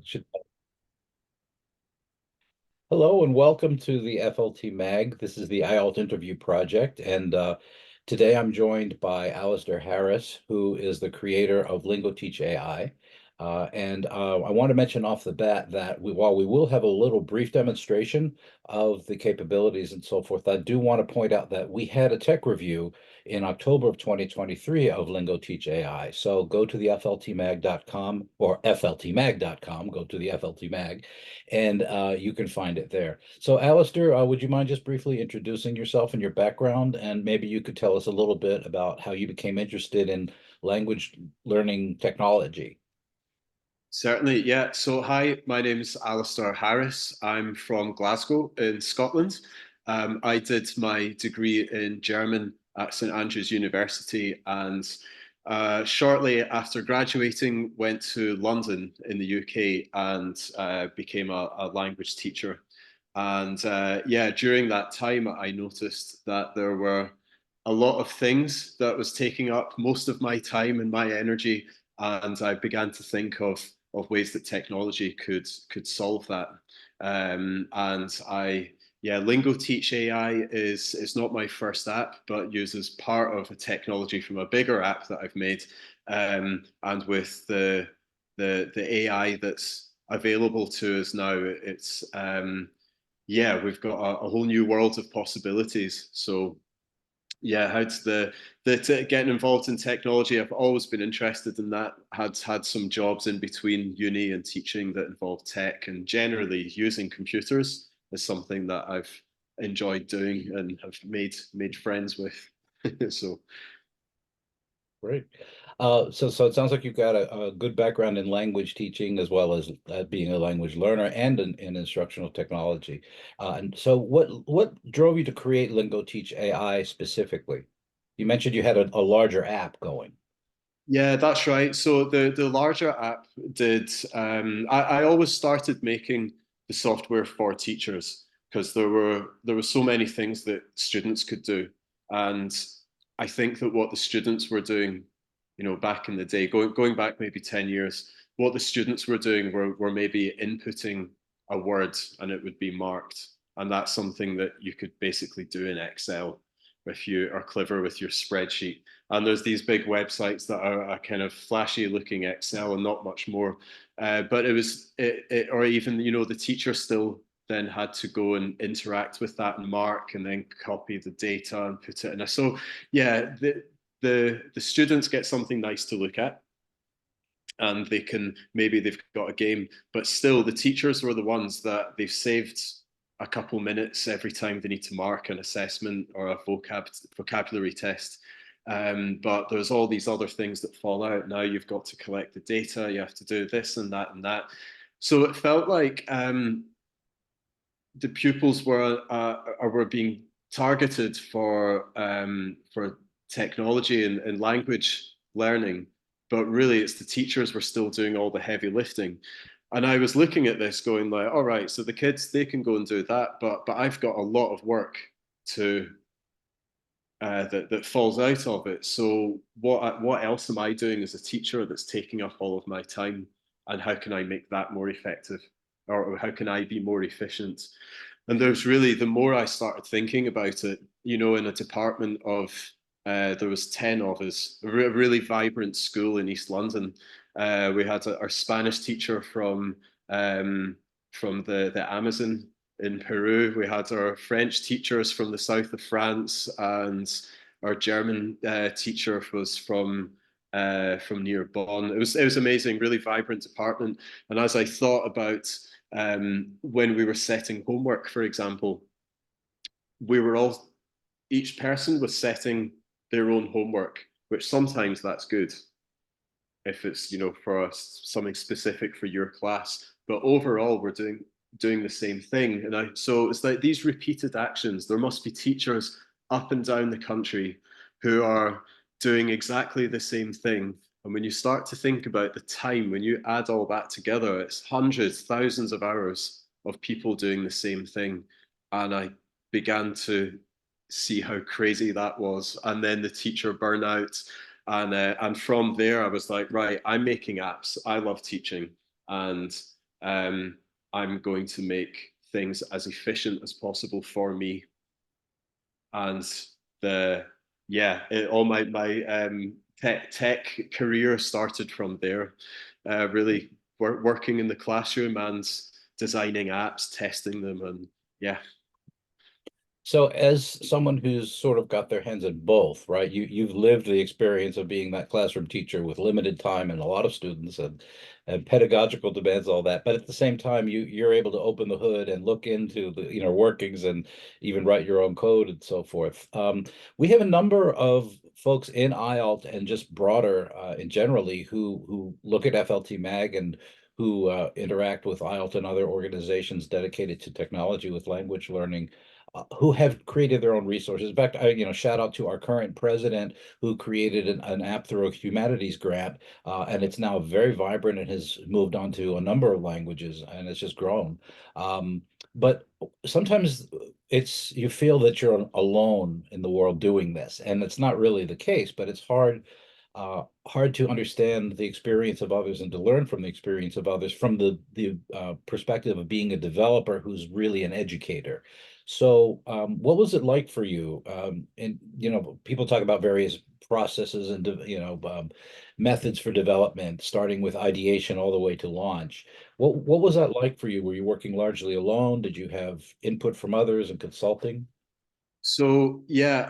Should- Hello and welcome to the FLT Mag. This is the IALLT interview project, and today I'm joined by Alasdair Harris, who is the creator of LingoTeach.AI. I want to mention off the bat that while we will have a little brief demonstration of the capabilities and so forth, I do want to point out that we had a tech review in October of 2023 of LingoTeach.AI. So go to the fltmag.com or fltmag.com, go to the FLT Mag, and you can find it there. So, Alasdair, would you mind just briefly introducing yourself and your background, and maybe you could tell us a little bit about how you became interested in language learning technology? Certainly, yeah. So, hi, my name's Alasdair Harris. I'm from Glasgow in Scotland. I did my degree in German at St Andrews University, and shortly after graduating, went to London in the UK and became a language teacher. And yeah, during that time, I noticed that there were a lot of things that was taking up most of my time and my energy, and I began to think of ways that technology could solve that. And yeah, LingoTeach.AI is not my first app, but uses part of a technology from a bigger app that I've made. And with the AI that's available to us now, it's yeah, we've got a whole new world of possibilities. So yeah, how to getting involved in technology. I've always been interested in that. Had some jobs in between uni and teaching that involved tech, and generally using computers is something that I've enjoyed doing and have made friends with. So Great. So it sounds like you've got a good background in language teaching as well as being a language learner and in instructional technology. And so what drove you to create LingoTeach.AI specifically? You mentioned you had a larger app going. yeah, that's right. So the larger app did. I always started making the software for teachers because there were so many things that students could do, and I think that what the students were doing, back in the day, going back maybe 10 years, what the students were doing were maybe inputting a word and it would be marked, and that's something that you could basically do in Excel if you are clever with your spreadsheet. And there's these big websites that are a kind of flashy looking Excel and not much more. But or even, the teacher still then had to go and interact with that and mark and then copy the data and put it in. So yeah, the students get something nice to look at, and maybe they've got a game, but still the teachers were the ones that they've saved a couple minutes every time they need to mark an assessment or a vocabulary test. But there's all these other things that fall out. Now you've got to collect the data, you have to do this and that and that. So it felt like the pupils were being targeted for technology and language learning, but really it's the teachers were still doing all the heavy lifting. And I was looking at this going like, all right, so the kids, they can go and do that, but I've got a lot of work to that falls out of it. So what else am I doing as a teacher that's taking up all of my time, and how can I make that more effective, or how can I be more efficient? And there's really, the more I started thinking about it, in a department of there was 10 of us, a really vibrant school in East London. We had our Spanish teacher from the Amazon in Peru. We had our French teachers from the south of France, and our German teacher was from near Bonn. It was amazing, really vibrant department. And as I thought about when we were setting homework, for example, we were all each person was setting their own homework, which sometimes that's good if it's for something specific for your class, but overall we're doing the same thing. So it's like these repeated actions. There must be teachers up and down the country who are doing exactly the same thing. And when you start to think about the time, when you add all that together, it's hundreds, thousands of hours of people doing the same thing. And I began to see how crazy that was. And then the teacher burnout. And from there, I was like, right, I'm making apps. I love teaching. And um, I'm going to make things as efficient as possible for me. And the yeah, all my tech career started from there. Really working in the classroom and designing apps, testing them, and yeah. So as someone who's sort of got their hands in both, right? You've lived the experience of being that classroom teacher with limited time and a lot of students and pedagogical demands, all that. But at the same time, you're able to open the hood and look into the workings and even write your own code and so forth. We have a number of folks in IALT and just broader in generally who look at FLT Mag and who interact with IALT and other organizations dedicated to technology with language learning who have created their own resources. In fact, shout out to our current president who created an app through a humanities grant, and it's now very vibrant and has moved on to a number of languages, and it's just grown. But sometimes it's you feel that you're alone in the world doing this, and it's not really the case. But it's hard to understand the experience of others and to learn from the experience of others from the perspective of being a developer who's really an educator. So, what was it like for you? And people talk about various processes and methods for development, starting with ideation all the way to launch. What was that like for you? Were you working largely alone? Did you have input from others and consulting? So yeah,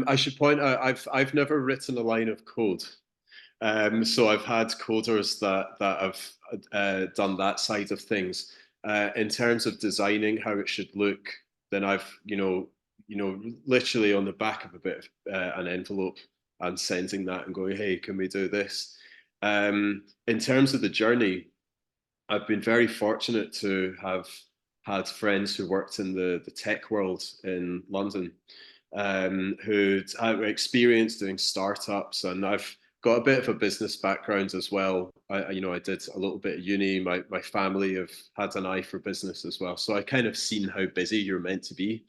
I should point out I've never written a line of code. So I've had coders that have done that side of things. In terms of designing how it should look, then I've literally on the back of a bit of an envelope and sending that and going, hey, can we do this? In terms of the journey, I've been very fortunate to have had friends who worked in the tech world in London, who'd had experience doing startups, and I've got a bit of a business background as well. I did a little bit of uni. My family have had an eye for business as well, so I kind of seen how busy you're meant to be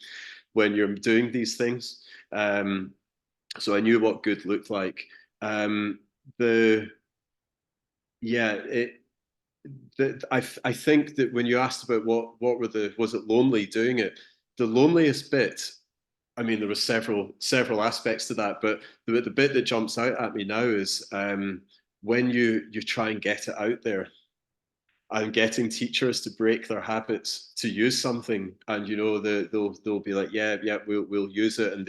when you're doing these things. So I knew what good looked like. The yeah, I think that when you asked about what were the was it lonely doing it, the loneliest bit. I mean, there were several aspects to that, but the bit that jumps out at me now is when you try and get it out there and getting teachers to break their habits to use something, and they'll be like, yeah, we'll use it, and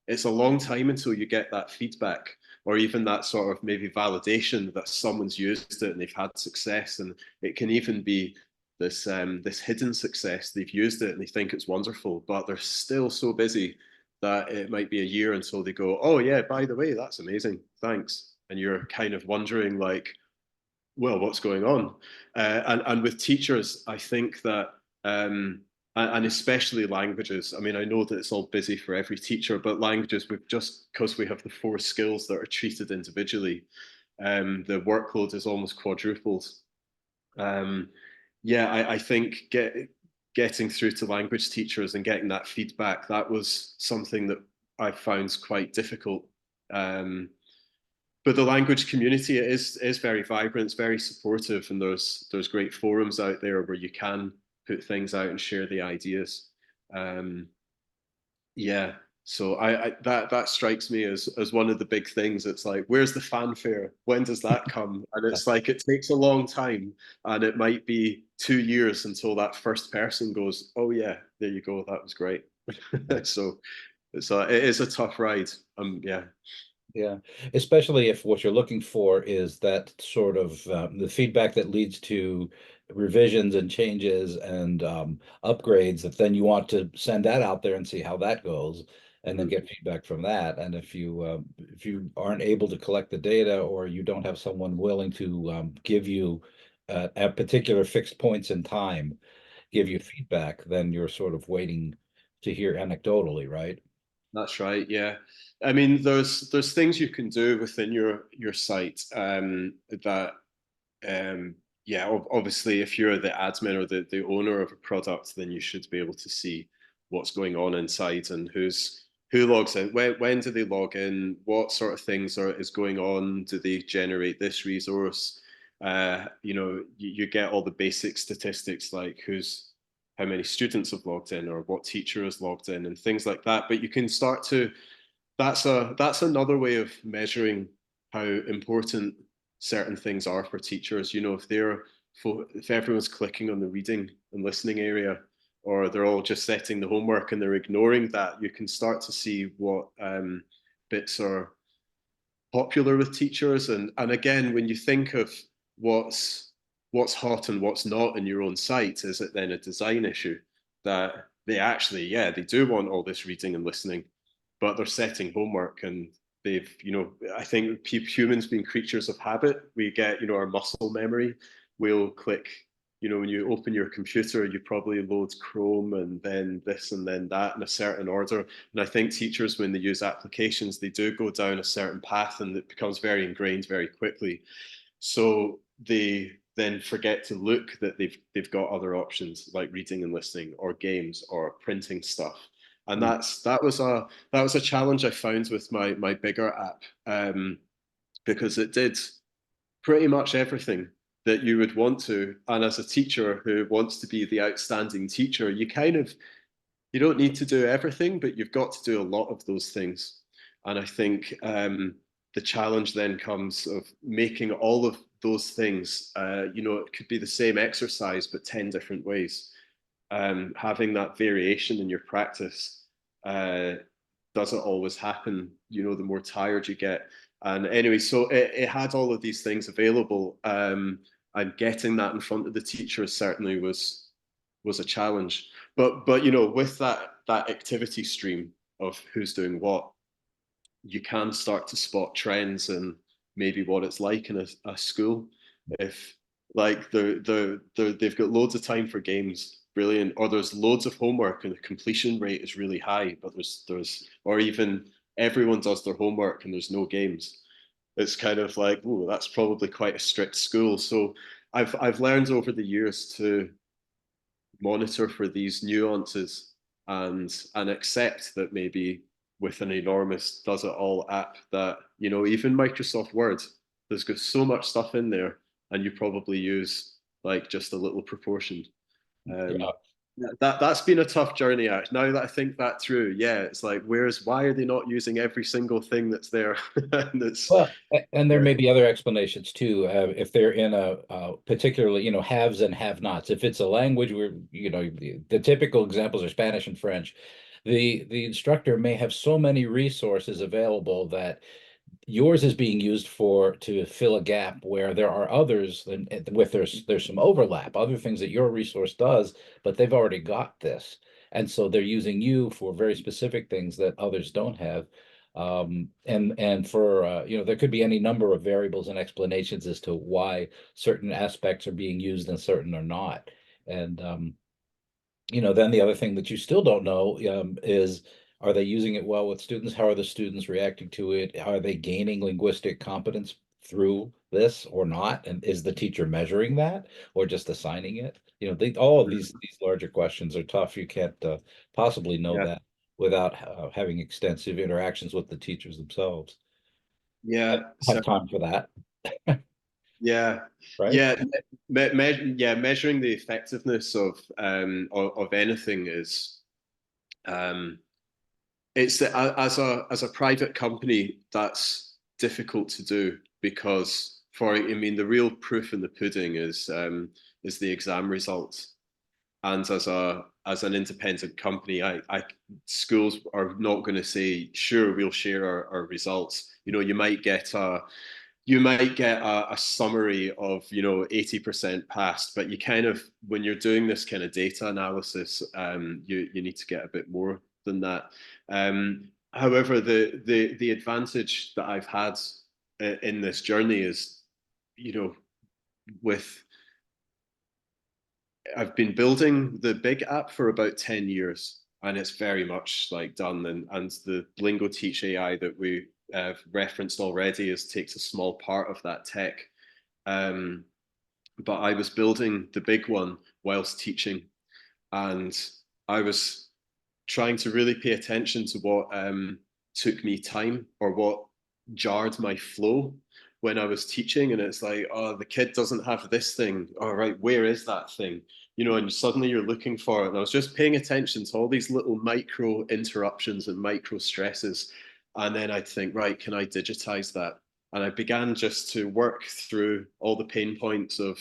it's a long time until you get that feedback or even that sort of maybe validation that someone's used it and they've had success, and it can even be this hidden success. They've used it and they think it's wonderful, but they're still so busy that it might be a year until they go, oh yeah, by the way, that's amazing, thanks, and you're kind of wondering like, well, what's going on? And with teachers, I think that, and especially languages. I mean, I know that it's all busy for every teacher, but languages, we've just because we have the four skills that are treated individually, the workload is almost quadrupled. Um, yeah, I think getting through to language teachers and getting that feedback, that was something that I found quite difficult. But the language community is very vibrant, it's very supportive, and there's great forums out there where you can put things out and share the ideas. Um, yeah, so that strikes me as one of the big things. It's like, where's the fanfare? When does that come? And it's like it takes a long time, and it might be 2 years until that first person goes, "Oh yeah, there you go, that was great." So it is a tough ride. Yeah. Yeah, especially if what you're looking for is that sort of the feedback that leads to revisions and changes and upgrades that then you want to send that out there and see how that goes and then Mhm. get feedback from that. And if you aren't able to collect the data or you don't have someone willing to give you at particular fixed points in time, give you feedback, then you're sort of waiting to hear anecdotally, right? That's right. Yeah, I mean, there's things you can do within your site that yeah, obviously, if you're the admin or the owner of a product, then you should be able to see what's going on inside and who logs in, when do they log in, what sort of things is going on, do they generate this resource, You get all the basic statistics like how many students have logged in or what teacher has logged in and things like that. But you can start to that's another way of measuring how important certain things are for teachers. If everyone's clicking on the reading and listening area, or they're all just setting the homework and they're ignoring that, you can start to see what bits are popular with teachers. And again, when you think of what's hot and what's not in your own site, is it then a design issue that they actually, yeah, they do want all this reading and listening, but they're setting homework and I think humans being creatures of habit, we get, our muscle memory. We'll click, when you open your computer, you probably load Chrome and then this and then that in a certain order. And I think teachers, when they use applications, they do go down a certain path and it becomes very ingrained very quickly. So they then forget to look that they've got other options like reading and listening or games or printing stuff. And Mm. that was a challenge I found with my bigger app, because it did pretty much everything that you would want to. And as a teacher who wants to be the outstanding teacher, you don't need to do everything, but you've got to do a lot of those things. And I think the challenge then comes of making all of those things, it could be the same exercise, but 10 different ways. Having that variation in your practice doesn't always happen, the more tired you get. And anyway, so it had all of these things available. And getting that in front of the teacher certainly was a challenge. But with that activity stream of who's doing what, you can start to spot trends and maybe what it's like in a school. If like they've got loads of time for games, brilliant, or there's loads of homework and the completion rate is really high, but there's or even everyone does their homework and there's no games. It's kind of like, oh, that's probably quite a strict school. So I've learned over the years to monitor for these nuances and accept that maybe with an enormous does it all app that even Microsoft Word, there's got so much stuff in there and you probably use like just a little proportion. Yeah. um that's been a tough journey out. Now that I think that through, yeah, it's like, why are they not using every single thing that's there? And it's, Well, and there yeah, may be other explanations too. If they're in particularly, haves and have-nots. If it's a language where, the typical examples are Spanish and French, the instructor may have so many resources available that yours is being used to fill a gap where there are others and with there's some overlap, other things that your resource does, but they've already got this. And so they're using you for very specific things that others don't have. And for there could be any number of variables and explanations as to why certain aspects are being used and certain are not. And then the other thing that you still don't know is, are they using it well with students? How are the students reacting to it? Are they gaining linguistic competence through this or not? And is the teacher measuring that or just assigning it? All of these larger questions are tough. You can't possibly know yeah, that without having extensive interactions with the teachers themselves. I yeah. don't have So time for that, yeah, right? yeah, yeah. Measuring the effectiveness of anything is, um, as a private company, that's difficult to do because, I mean, the real proof in the pudding is the exam results. And as an independent company, schools are not going to say, sure, we'll share our results. You might get a summary of 80% passed, but you kind of, when you're doing this kind of data analysis, you need to get a bit more than that. However, the advantage that I've had in this journey is, you know with I've been building the big app for about 10 years, and it's very much like done. And the LingoTeach.AI that we have referenced already takes a small part of that tech. Um, but I was building the big one whilst teaching, and I was trying to really pay attention to what took me time or what jarred my flow. when I was teaching, and it's like, oh, the kid doesn't have this thing. All right, where is that thing? And suddenly you're looking for it. And I was just paying attention to all these little micro interruptions and micro stresses. And then I'd think, right, can I digitize that? And I began just to work through all the pain points of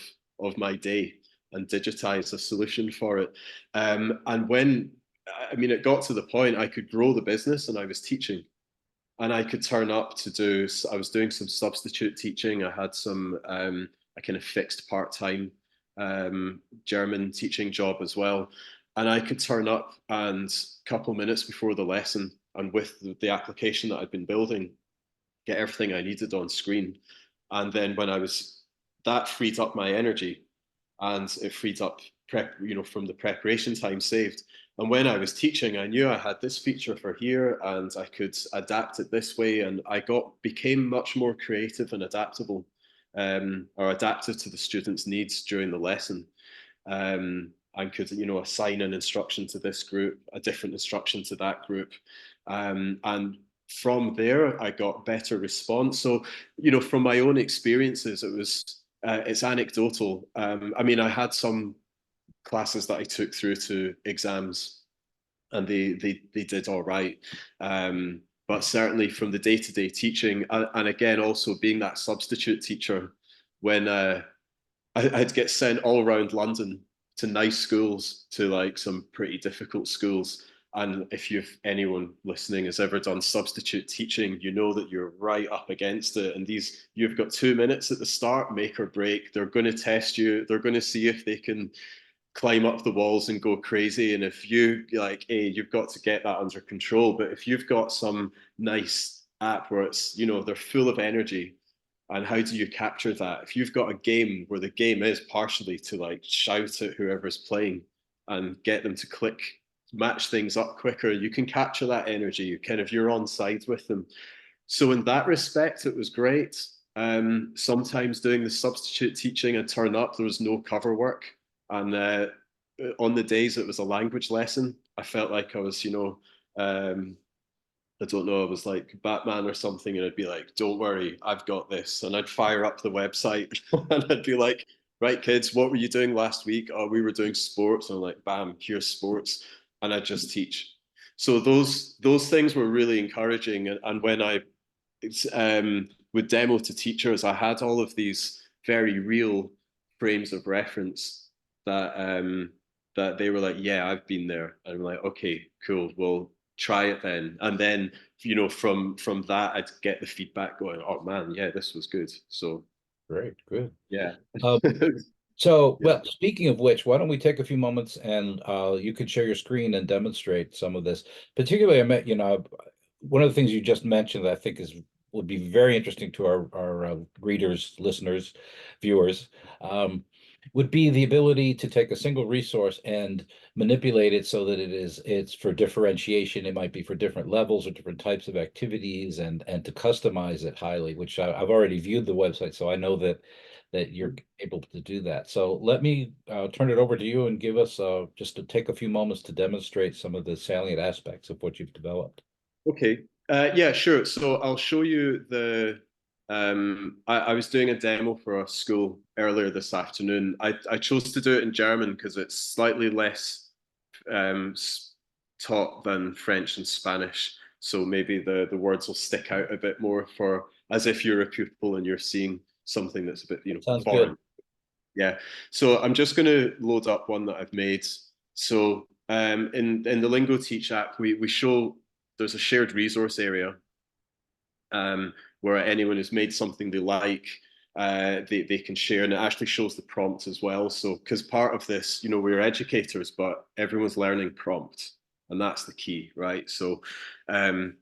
my day and digitize a solution for it. And when, I mean, it got to the point I could grow the business and I was teaching and I could turn up to do, I was doing some substitute teaching. I had some, a kind of fixed part-time German teaching job as well. And I could turn up and a couple minutes before the lesson and with the application that I'd been building, get everything I needed on screen. And then when I was, that freed up my energy and it freed up from the preparation time saved. And when I was teaching, I knew I had this feature for here and I could adapt it this way. And I became much more creative and adaptable, or adaptive to the students' needs during the lesson. And could, assign an instruction to this group, a different instruction to that group. And from there, I got better response. So, from my own experiences, it's anecdotal. I mean, I had some classes that I took through to exams, and they did all right. But certainly from the day-to-day teaching, and again also being that substitute teacher, when I'd get sent all around London to nice schools, to like some pretty difficult schools. And if anyone listening has ever done substitute teaching, you know that you're right up against it. And you've got 2 minutes at the start, make or break. They're going to test you. They're going to see if they can climb up the walls and go crazy. And if you've got to get that under control. But if you've got some nice app where it's, they're full of energy, and how do you capture that? If you've got a game where the game is partially to like shout at whoever's playing and get them to match things up quicker, you can capture that energy. You're on side with them. So in that respect, it was great. Sometimes doing the substitute teaching, I'd turn up, there was no cover work. And on the days it was a language lesson, I felt like I was, I don't know, I was like Batman or something, and I'd be like, don't worry, I've got this. And I'd fire up the website and I'd be like, right, kids, what were you doing last week? Oh, we were doing sports. And I'm like, bam, here's sports. And I just teach. So those things were really encouraging. And when I would demo to teachers, I had all of these very real frames of reference that they were like, yeah, I've been there. And I'm like, okay, cool. Well, try it then. And then, from that, I'd get the feedback going, oh man, yeah, this was good. So Great, good. yeah. Um, So, Yeah. well, speaking of which, why don't we take a few moments and you could share your screen and demonstrate some of this. Particularly, one of the things you just mentioned that I think would be very interesting to our readers, listeners, viewers, um, would be the ability to take a single resource and manipulate it so that it's for differentiation. It might be for different levels or different types of activities, and to customize it highly, which I've already viewed the website, so I know that you're able to do that. So let me turn it over to you and give us just to take a few moments to demonstrate some of the salient aspects of what you've developed. Okay. Yeah, sure. So I'll show you I was doing a demo for a school earlier this afternoon. I chose to do it in German because it's slightly less um, taught than French and Spanish. So maybe the words will stick out a bit more, for as if you're a pupil and you're seeing something that's a bit, Sounds good. foreign. Yeah. So I'm just going to load up one that I've made. So in the LingoTeach app, we show there's a shared resource area, where anyone who's made something they like, they can share, and it actually shows the prompt as well. So because part of this, we're educators, but everyone's learning prompt, and that's the key, right? Um,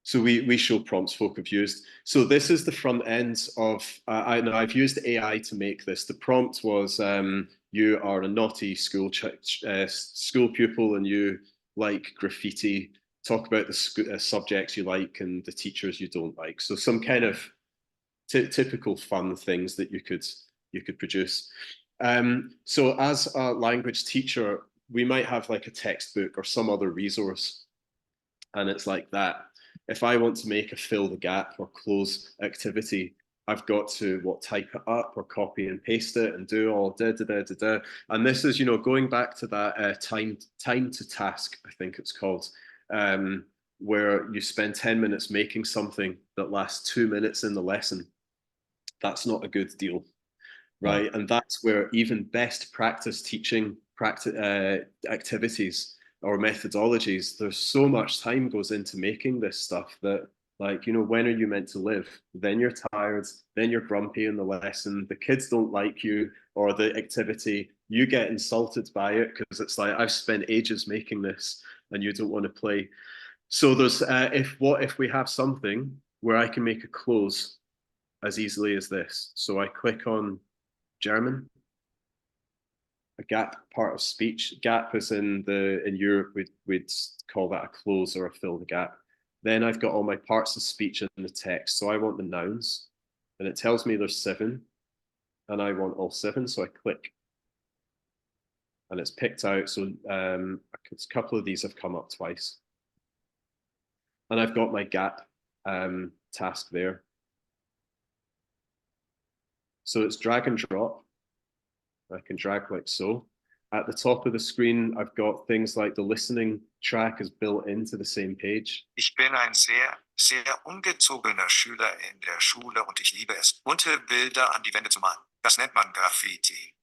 so we show prompts folk have used. So this is the front end of, I've used AI to make this. The prompt was, you are a naughty school pupil and you like graffiti. Talk about the subjects you like and the teachers you don't like. So some kind of typical fun things that you could produce. So as a language teacher, we might have like a textbook or some other resource, and it's like that. If I want to make a fill the gap or close activity, I've got to type it up or copy and paste it and do all da da da da da. And this is, going back to that time to task, I think it's called, where you spend 10 minutes making something that lasts 2 minutes in the lesson. That's not a good deal, No. right? And that's where even best practice teaching activities or methodologies, there's so much time goes into making this stuff that, like, when are you meant to live? Then you're tired, then you're grumpy in the lesson, the kids don't like you or the activity, you get insulted by it because it's like, I've spent ages making this and you don't want to play. So there's, if we have something where I can make a close as easily as this. So I click on German, a gap part of speech. Gap is in Europe, we'd call that a close or a fill the gap. Then I've got all my parts of speech in the text. So I want the nouns, and it tells me there's 7, and I want all 7. So I click, and it's picked out. So a couple of these have come up twice, and I've got my gap task there. So it's drag and drop. I can drag like so. At the top of the screen, I've got things like the listening track is built into the same page. Ich bin ein sehr, sehr ungezogener Schüler in der Schule und ich liebe es, bunte Bilder an die Wände zu malen. Das nennt man Graffiti.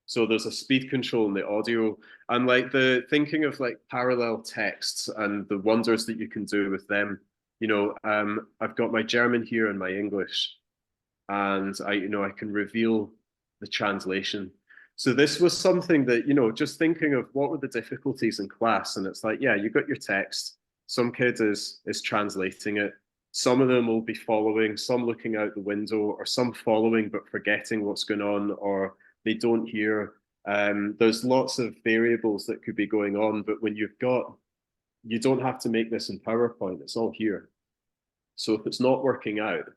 So there's a speed control in the audio, and like the thinking of like parallel texts and the wonders that you can do with them. I've got my German here and my English, and I can reveal the translation. So this was something that, just thinking of what were the difficulties in class, and it's like, yeah, you got your text. Some kid is translating it. Some of them will be following, some looking out the window, or some following but forgetting what's going on, or they don't hear. There's lots of variables that could be going on, but when you don't have to make this in PowerPoint, it's all here. So if it's not working out,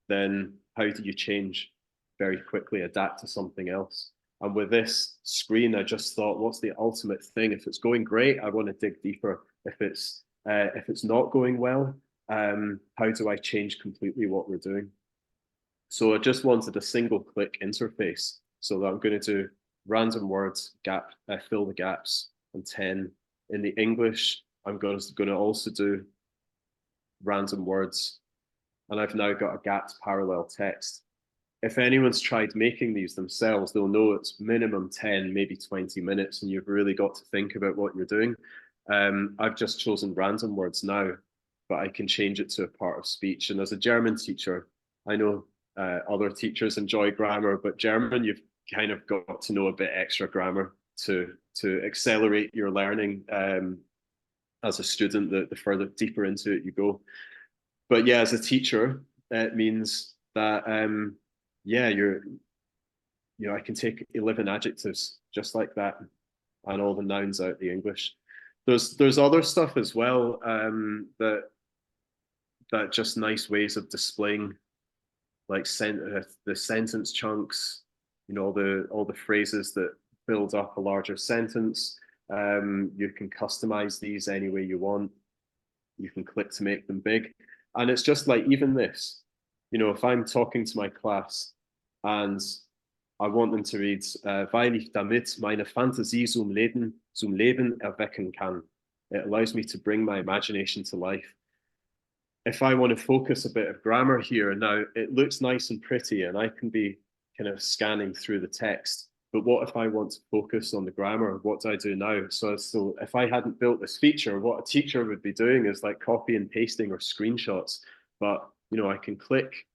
then how do you change very quickly, adapt to something else? And with this screen, I just thought, what's the ultimate thing? If it's going great, I want to dig deeper. If it's not going well, how do I change completely what we're doing? So I just wanted a single click interface. So that I'm going to do random words, gap, fill the gaps, and 10. In the English, I'm going to also do random words. And I've now got a gapped parallel text. If anyone's tried making these themselves, they'll know it's minimum 10, maybe 20 minutes, and you've really got to think about what you're doing. I've just chosen random words now, but I can change it to a part of speech. And as a German teacher, I know other teachers enjoy grammar, but German, you've kind of got to know a bit extra grammar to accelerate your learning as a student. The further deeper into it you go. But yeah, as a teacher, it means that I can take 11 adjectives just like that, and all the nouns out the English. There's other stuff as well, that just nice ways of displaying, like the sentence chunks, all the phrases that build up a larger sentence. You can customize these any way you want. You can click to make them big. And it's just like, even this, if I'm talking to my class and I want them to read, weil ich damit meine Fantasie zum Leben erwecken kann. It allows me to bring my imagination to life. If I want to focus a bit of grammar here, now it looks nice and pretty and I can be kind of scanning through the text. But what if I want to focus on the grammar? What do I do now? So if I hadn't built this feature, what a teacher would be doing is like copy and pasting or screenshots. But, I can click.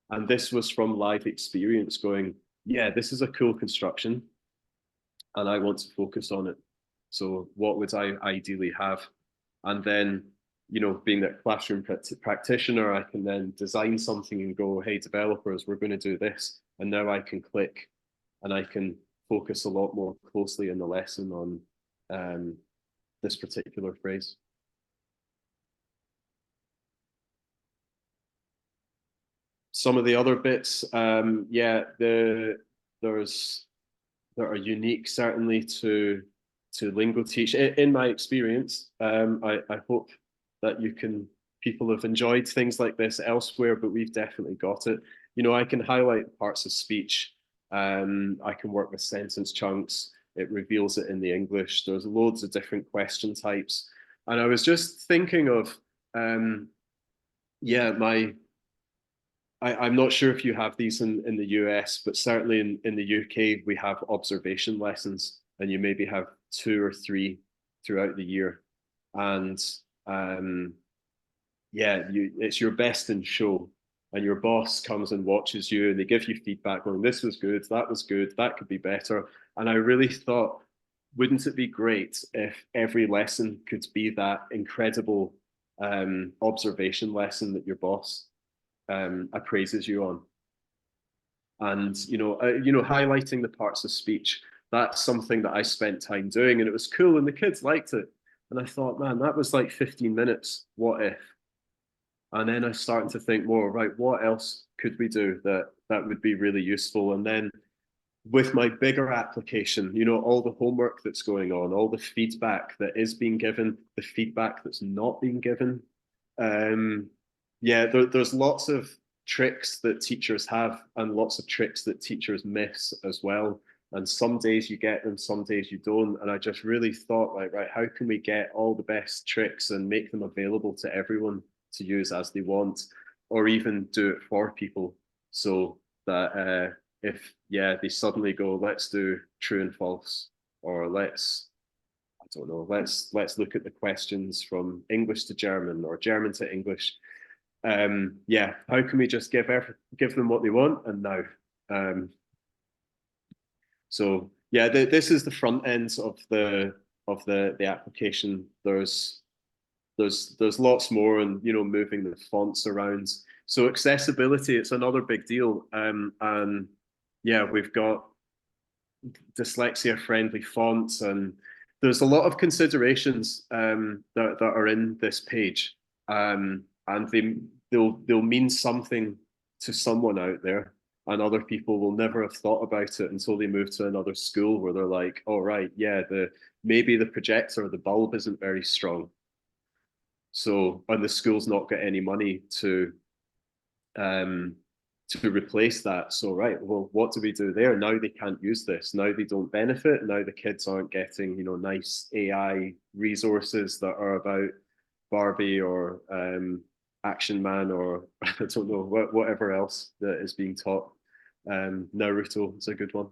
And this was from live experience going, yeah, this is a cool construction and I want to focus on it. So what would I ideally have? And then, being that classroom practitioner, I can then design something and go, hey, developers, we're going to do this. And now I can click and I can focus a lot more closely in the lesson on this particular phrase. Some of the other bits, there are unique certainly to LingoTeach. In my experience, I hope that people have enjoyed things like this elsewhere, but we've definitely got it. you know, I can highlight parts of speech. I can work with sentence chunks. It reveals it in the English. There's loads of different question types. And I was just thinking of, yeah, I'm not sure if you have these in the US, but certainly in the UK, we have observation lessons, and you maybe have 2 or 3 throughout the year. And yeah, it's your best in show. And your boss comes and watches you and they give you feedback going, this was good, that could be better. And I really thought, wouldn't it be great if every lesson could be that incredible observation lesson that your boss appraises you on? And highlighting the parts of speech, that's something that I spent time doing, and it was cool, and the kids liked it. And I thought, man, that was like 15 minutes. What if? And then I started to think more, right, what else could we do that would be really useful? And then with my bigger application, you know, all the homework that's going on, all the feedback that is being given, the feedback that's not being given. Yeah, there's lots of tricks that teachers have and lots of tricks that teachers miss as well. And some days you get them, some days you don't. And I just really thought, like, right, how can we get all the best tricks and make them available to everyone to use as they want, or even do it for people so that if they suddenly go, let's do true and false, or I don't know, let's look at the questions from English to German or German to English. How can we just give them what they want and now? So yeah, this is the front ends of the application. There's lots more, and you know, moving the fonts around. So accessibility, it's another big deal. And yeah, we've got dyslexia friendly fonts, and there's a lot of considerations that are in this page, and they'll mean something to someone out there, and other people will never have thought about it until they move to another school where they're like, oh right, yeah, maybe the projector or the bulb isn't very strong. So, and the school's not got any money to replace that. So, right, well, what do we do there? Now they can't use this. Now they don't benefit. Now the kids aren't getting, you know, nice AI resources that are about Barbie or Action Man or I don't know, whatever else that is being taught. Naruto is a good one.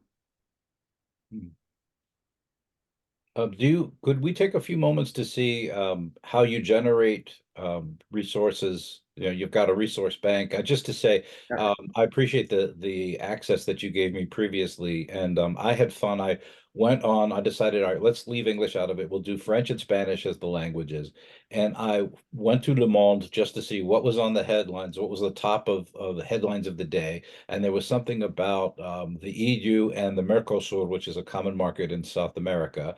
Could we take a few moments to see how you generate resources? You know, you've got a resource bank. Just to say, I appreciate the access that you gave me previously, and I had fun. I decided, all right, let's leave English out of it. We'll do French and Spanish as the languages. And I went to Le Monde just to see what was on the headlines, what was the top of the headlines of the day. And there was something about the EU and the Mercosur, which is a common market in South America.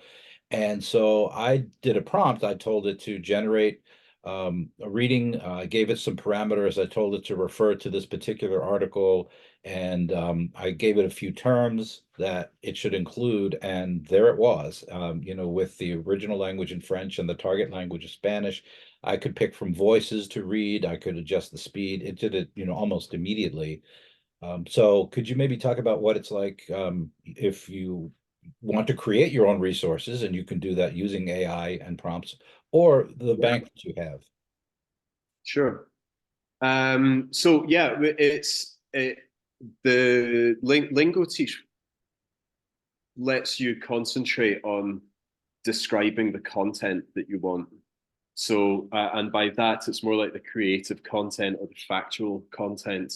And so I did a prompt. I told it to generate a reading. I gave it some parameters. I told it to refer to this particular article, and I gave it a few terms that it should include. And there it was, you know, with the original language in French and the target language of Spanish. I could pick from voices to read. I could adjust the speed. It did it, you know, almost immediately. So could you maybe talk about what it's like if you want to create your own resources, and you can do that using AI and prompts, or the bank that you have? Sure. So yeah, the LingoTeach lets you concentrate on describing the content that you want. So, and by that, it's more like the creative content or the factual content.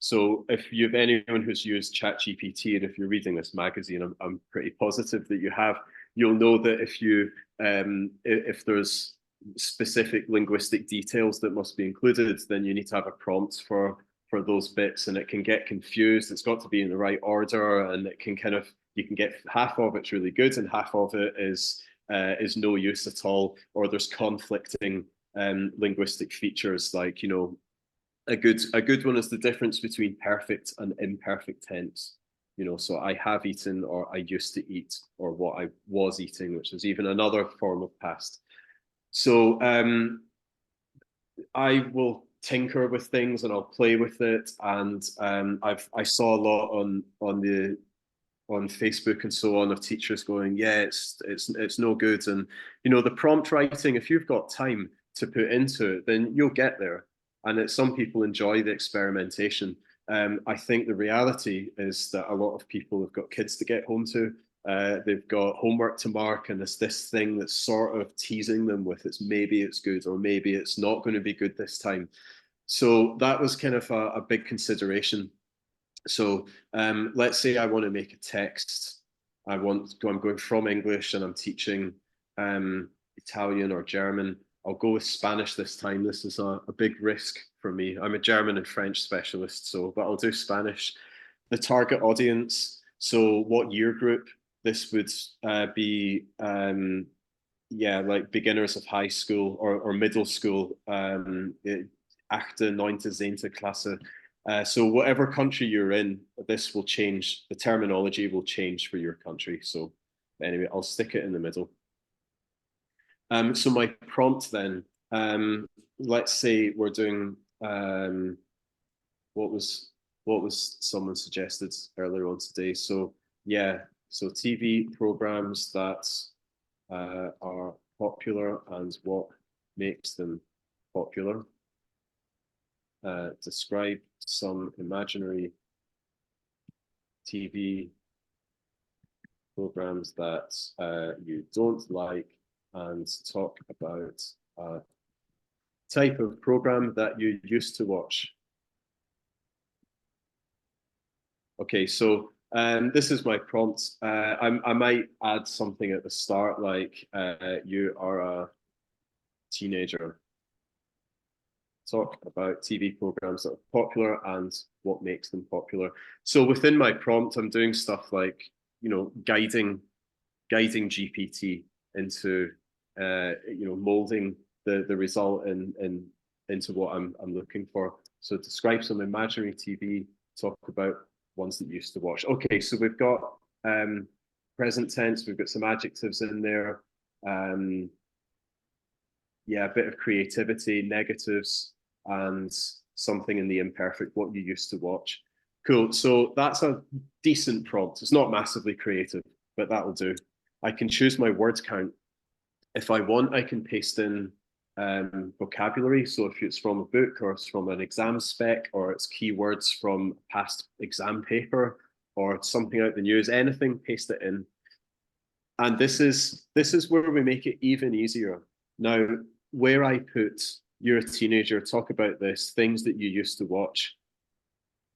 So if you have anyone who's used ChatGPT, and if you're reading this magazine, I'm pretty positive that you have, you'll know that if there's specific linguistic details that must be included, then you need to have a prompt for those bits, and it can get confused. It's got to be in the right order, and it can you can get half of it's really good and half of it is no use at all, or there's conflicting linguistic features, like, you know, a good one is the difference between perfect and imperfect tense. You know, so I have eaten, or I used to eat, or what I was eating, which is even another form of past. So I will tinker with things and I'll play with it. And I saw a lot on Facebook and so on of teachers going, yeah, it's no good. And the prompt writing, if you've got time to put into it, then you'll get there. And some people enjoy the experimentation. I think the reality is that a lot of people have got kids to get home to. They've got homework to mark, and it's this thing that's sort of teasing them with maybe it's good or maybe it's not going to be good this time. So that was kind of a big consideration. So let's say I want to make a text. I'm going from English and I'm teaching Italian or German. I'll go with Spanish this time. This is a big risk for me. I'm a German and French specialist, but I'll do Spanish. The target audience. So what year group? This would be like beginners of high school or middle school. Achte, neunte, zehnte Klasse. So whatever country you're in, this will change. The terminology will change for your country. So anyway, I'll stick it in the middle. So my prompt then, let's say we're doing, what was someone suggested earlier on today? So yeah, so TV programs that are popular and what makes them popular. Describe some imaginary TV programs that you don't like and talk about a type of program that you used to watch. Okay, so this is my prompt. I might add something at the start like you are a teenager. Talk about TV programs that are popular and what makes them popular. So within my prompt, I'm doing stuff like, guiding GPT into, molding the result into what I'm looking for. So describe some imaginary TV, talk about ones that you used to watch. Okay, so we've got present tense, we've got some adjectives in there. Yeah, a bit of creativity, negatives, and something in the imperfect, what you used to watch. Cool. So that's a decent prompt. It's not massively creative, but that'll do. I can choose my word count. If I want, I can paste in vocabulary. So if it's from a book or it's from an exam spec or it's keywords from a past exam paper or something out the news, anything, paste it in. And this is where we make it even easier. Now, where I put you're a teenager, talk about this, things that you used to watch,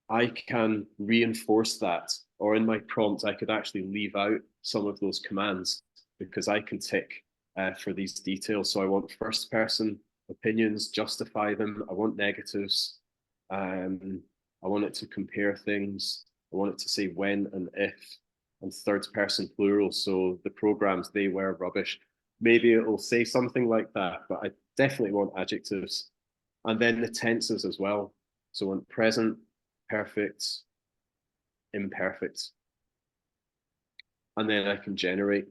I can reinforce that. Or in my prompt, I could actually leave out some of those commands because I can tick for these details. So I want first person opinions, justify them. I want negatives. I want it to compare things. I want it to say when and if, and third person plural. So the programs, they were rubbish. Maybe it will say something like that, but I definitely want adjectives. And then the tenses as well. So I want present, perfect, imperfect. And then I can generate.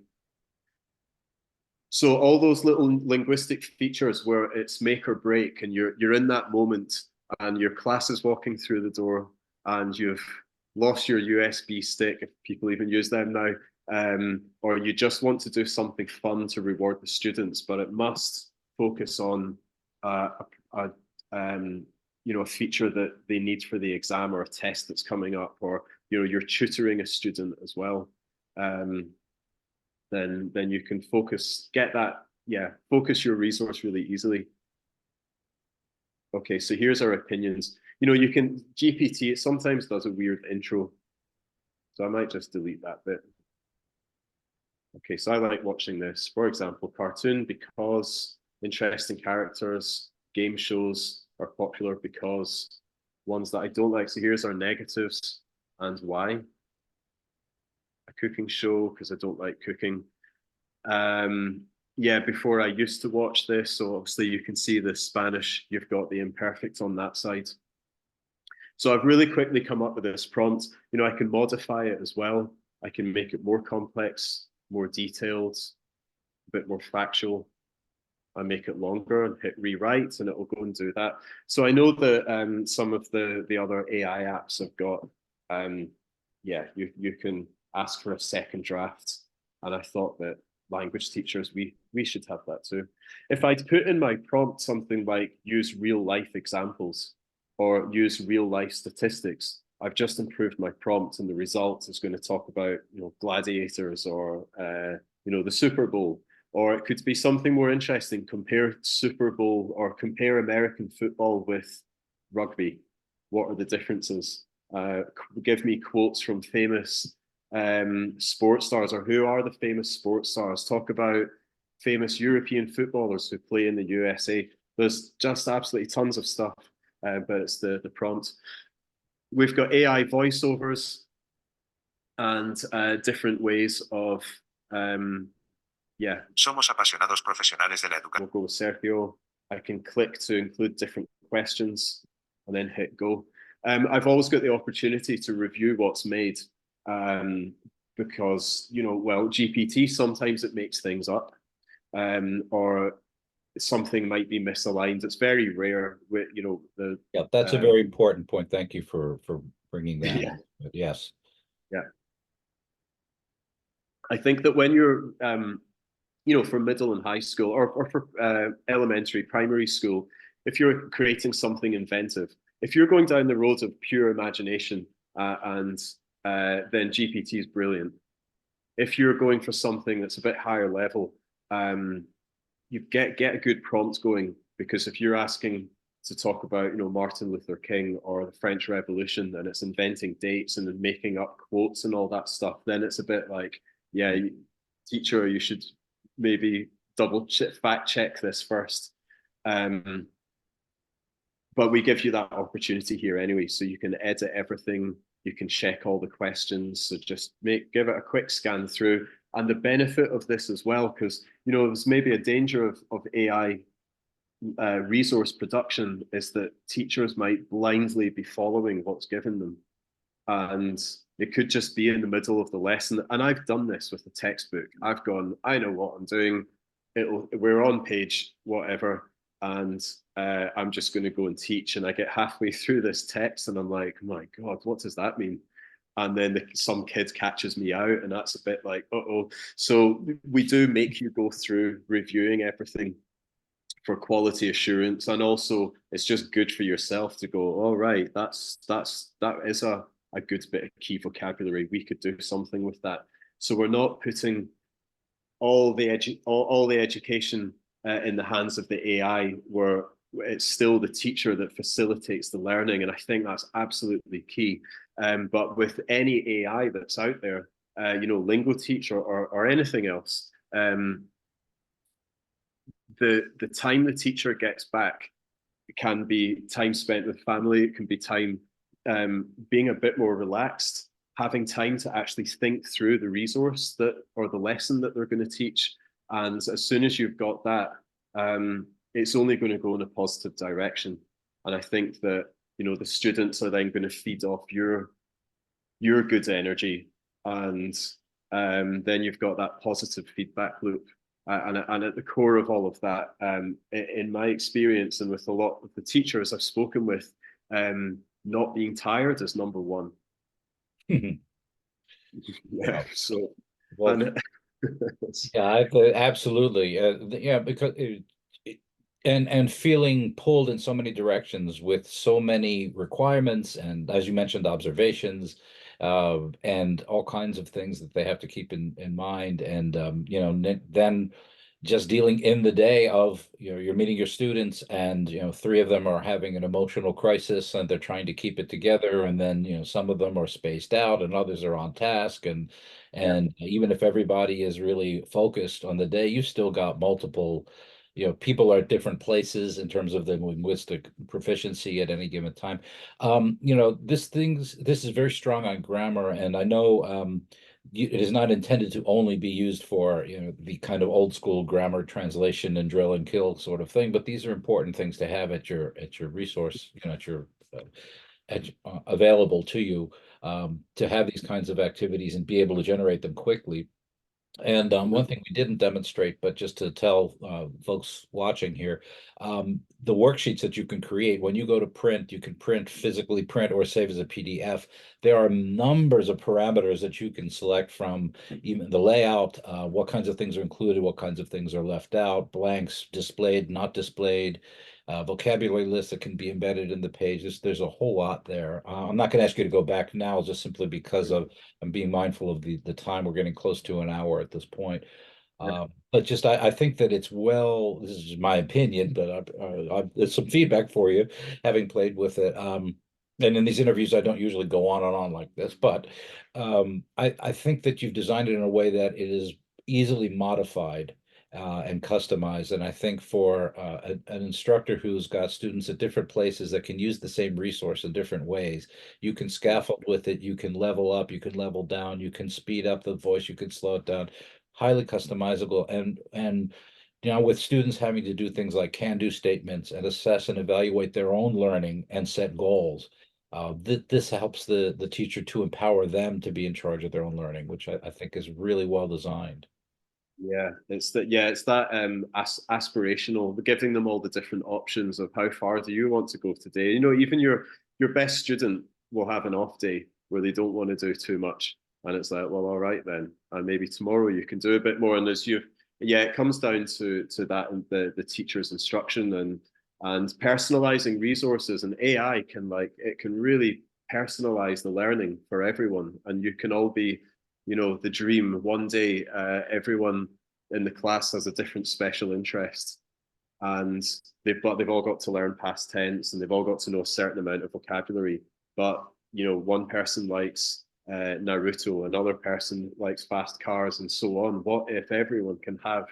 So all those little linguistic features where it's make or break and you're in that moment and your class is walking through the door and you've lost your USB stick, if people even use them now, or you just want to do something fun to reward the students, but it must focus on a feature that they need for the exam or a test that's coming up, or you're tutoring a student as well. Then you can focus your resource really easily. Okay, so here's our opinions. You can GPT, it sometimes does a weird intro. So I might just delete that bit. Okay, so I like watching this. For example, cartoon because interesting characters, game shows are popular because ones that I don't like. So here's our negatives and why. A cooking show because I don't like cooking. Before I used to watch this, so obviously you can see the Spanish, you've got the imperfect on that side. So I've really quickly come up with this prompt. I can modify it as well. I can make it more complex, more detailed, a bit more factual. I make it longer and hit rewrite, and it will go and do that. So I know that some of the other AI apps have got, yeah, you can ask for a second draft, and I thought that language teachers we should have that too. If I'd put in my prompt something like use real life examples or use real life statistics, I've just improved my prompt, and the result is going to talk about gladiators or the Super Bowl, or it could be something more interesting. Compare Super Bowl or compare American football with rugby. What are the differences? Give me quotes from famous sports stars, or who are the famous sports stars. Talk about famous European footballers who play in the USA. There's just absolutely tons of stuff, but it's the prompt. We've got AI voiceovers and different ways of, yeah. Somos apasionados profesionales de la educación. We'll go with Sergio. I can click to include different questions and then hit go. I've always got the opportunity to review what's made because, well, GPT, sometimes it makes things up or something might be misaligned. It's very rare with, Yeah, that's a very important point. Thank you for bringing that yeah. up. Yes. Yeah. I think that when you're, for middle and high school or for elementary, primary school, if you're creating something inventive, if you're going down the road of pure imagination and then GPT is brilliant. If you're going for something that's a bit higher level, you get a good prompt going, because if you're asking to talk about Martin Luther King or the French Revolution, and it's inventing dates and then making up quotes and all that stuff, then it's a bit like, yeah, teacher, you should maybe fact check this first. But we give you that opportunity here anyway, so you can edit everything, you can check all the questions, so just give it a quick scan through. And the benefit of this as well, because there's maybe a danger of AI resource production, is that teachers might blindly be following what's given them, and it could just be in the middle of the lesson. And I've done this with the textbook. I've gone, I know what I'm doing. We're on page whatever, and I'm just going to go and teach. And I get halfway through this text, and I'm like, my God, what does that mean? And then some kid catches me out, and that's a bit like, uh-oh. So we do make you go through reviewing everything for quality assurance, and also it's just good for yourself to go, all right, that is a good bit of key vocabulary. We could do something with that. So we're not putting all the education in the hands of the AI, where it's still the teacher that facilitates the learning, and I think that's absolutely key. But with any AI that's out there, LingoTeach or anything else, the time the teacher gets back can be time spent with family. It can be time being a bit more relaxed, having time to actually think through the resource or the lesson that they're going to teach. And as soon as you've got that, it's only going to go in a positive direction. And I think that the students are then going to feed off your good energy, and then you've got that positive feedback loop. And at the core of all of that, in my experience and with a lot of the teachers I've spoken with, not being tired is number one. Yeah. So, well, yeah, absolutely. Yeah, because and feeling pulled in so many directions with so many requirements, and as you mentioned, observations, and all kinds of things that they have to keep in mind, and then just dealing in the day of, you're meeting your students, and three of them are having an emotional crisis and they're trying to keep it together, and then some of them are spaced out and others are on task, and even if everybody is really focused on the day, you still got multiple, people are at different places in terms of the linguistic proficiency at any given time. This is very strong on grammar, and I know it is not intended to only be used for the kind of old school grammar translation and drill and kill sort of thing, but these are important things to have at your resource, at your available to you, to have these kinds of activities and be able to generate them quickly. And one thing we didn't demonstrate, but just to tell folks watching here, the worksheets that you can create when you go to print, you can print, physically print, or save as a PDF. There are numbers of parameters that you can select from, even the layout, what kinds of things are included, what kinds of things are left out, blanks displayed, not displayed, vocabulary lists that can be embedded in the pages. There's a whole lot there. I'm not going to ask you to go back now, just simply because of I'm being mindful of the time. We're getting close to an hour at this point. But just I think that it's well, this is just my opinion, but there's some feedback for you, having played with it. And in these interviews, I don't usually go on and on like this, but I think that you've designed it in a way that it is easily modified and customized. And I think for an instructor who's got students at different places that can use the same resource in different ways, you can scaffold with it, you can level up, you can level down, you can speed up the voice, you can slow it down, highly customizable. And with students having to do things like can-do statements and assess and evaluate their own learning and set goals. This helps the teacher to empower them to be in charge of their own learning, which I think is really well designed. It's that aspirational, giving them all the different options of how far do you want to go today. Even your best student will have an off day where they don't want to do too much, and it's like, well, all right then, and maybe tomorrow you can do a bit more. And it comes down to that and the teacher's instruction and personalizing resources. And AI can really personalize the learning for everyone, and you can all be the dream. One day, everyone in the class has a different special interest, and they've all got to learn past tense, and they've all got to know a certain amount of vocabulary. But one person likes Naruto, another person likes fast cars, and so on. What if everyone can have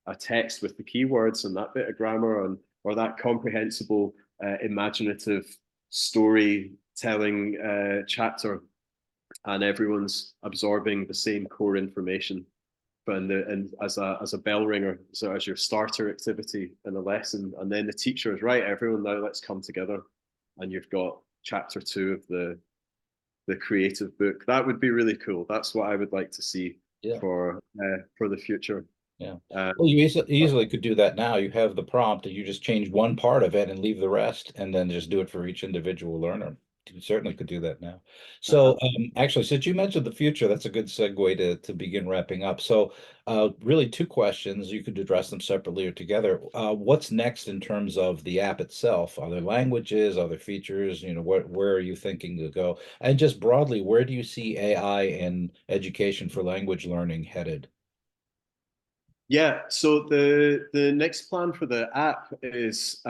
a text with the keywords and that bit of grammar, or that comprehensible, imaginative storytelling chapter, and everyone's absorbing the same core information, but and as a bell ringer, so as your starter activity in a lesson, and then the teacher is right. Everyone, now let's come together, and you've got chapter 2 of the creative book. That would be really cool. That's what I would like to see Yeah. for the future. Yeah. Well, you easily could do that now. You have the prompt and you just change one part of it and leave the rest, and then just do it for each individual learner. You certainly could do that now. So, actually, since you mentioned the future, that's a good segue to begin wrapping up. So, really, two questions. You could address them separately or together. What's next in terms of the app itself? Are there languages? Are there features? Where are you thinking to go? And just broadly, where do you see AI in education for language learning headed? Yeah, so the next plan for the app is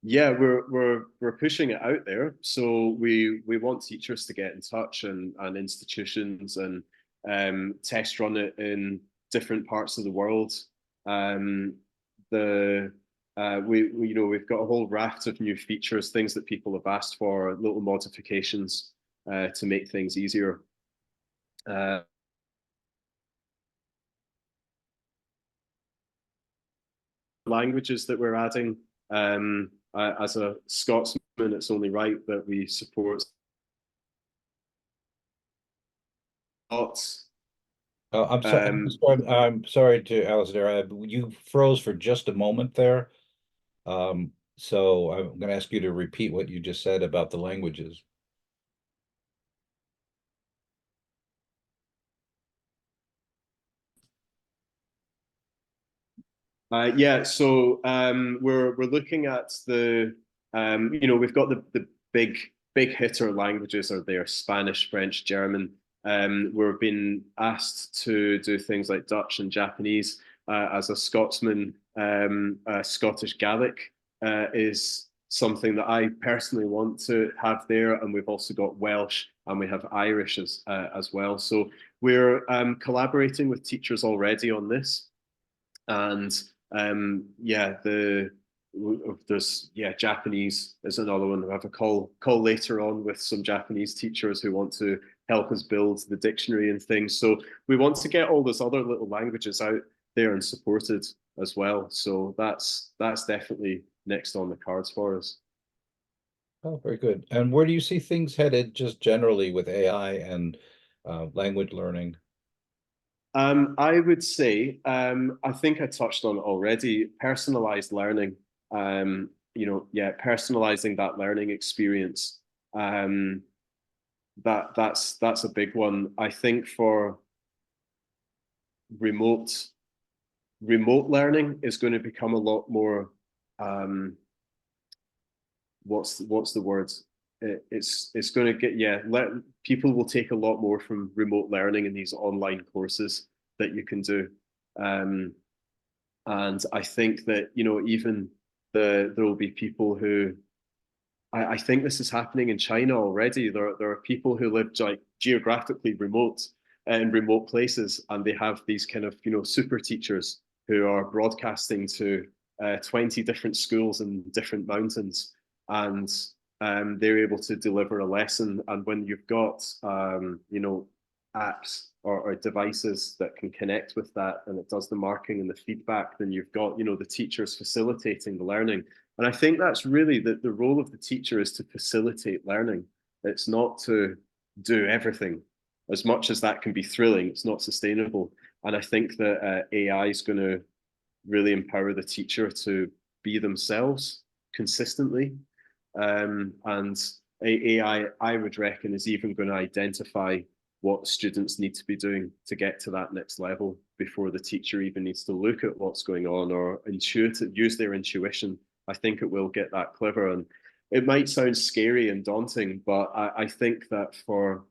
we're pushing it out there. So we want teachers to get in touch, and institutions, and test run it in different parts of the world. Um, the we've got a whole raft of new features, things that people have asked for, little modifications to make things easier. Uh, Languages that we're adding. As a Scotsman, it's only right that we support Scots. I'm sorry. Um, I'm sorry to Alasdair. You froze for just a moment there. So I'm going to ask you to repeat what you just said about the languages. we're looking at we've got the big hitter languages are there: Spanish, French, German. We're being asked to do things like Dutch and Japanese. As a Scotsman, Scottish Gaelic is something that I personally want to have there, and we've also got Welsh, and we have Irish as well. So we're collaborating with teachers already on this, and there's Japanese is another one. We have a call later on with some Japanese teachers who want to help us build the dictionary and things. So we want to get all those other little languages out there and supported as well. So that's definitely next on the cards for us. Oh, very good. And where do you see things headed just generally with AI and language learning? I would say, I think I touched on it already, personalized learning. Yeah, personalizing that learning experience. That's a big one. I think for remote learning is going to become a lot more, what's the word? It's going to get, yeah, people will take a lot more from remote learning in these online courses that you can do. And I think that, even there will be people who, I think this is happening in China already. There are people who live like geographically remote in remote places, and they have these kind of super teachers who are broadcasting to 20 different schools in different mountains, and they're able to deliver a lesson. And when you've got apps or devices that can connect with that, and it does the marking and the feedback, then you've got the teachers facilitating the learning. And I think that's really the role of the teacher, is to facilitate learning. It's not to do everything. As much as that can be thrilling, it's not sustainable. And I think that AI is going to really empower the teacher to be themselves consistently. And AI, I would reckon, is even going to identify what students need to be doing to get to that next level before the teacher even needs to look at what's going on or use their intuition. I think it will get that clever. And it might sound scary and daunting, but I think that for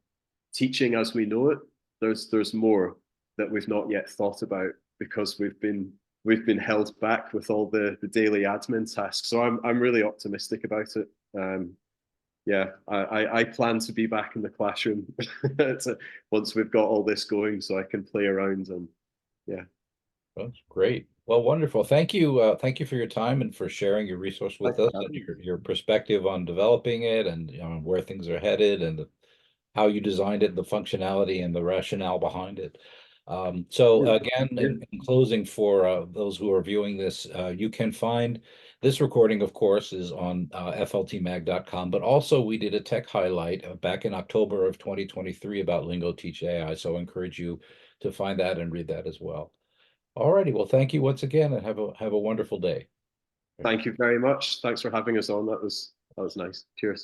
teaching as we know it, there's more that we've not yet thought about, because we've been held back with all the daily admin tasks. So I'm really optimistic about it. Yeah, I plan to be back in the classroom once we've got all this going, so I can play around. And yeah. That's great. Well, wonderful. Thank you. Thank you for your time and for sharing your resource with us and your perspective on developing it, and where things are headed, and how you designed it, the functionality and the rationale behind it. So again, in closing, for those who are viewing this, you can find this recording, of course, is on fltmag.com, but also we did a tech highlight back in October of 2023 about LingoTeach.AI. So I encourage you to find that and read that as well. All righty. Well, thank you once again, and have a wonderful day. Thank you very much. Thanks for having us on. That was nice. Cheers.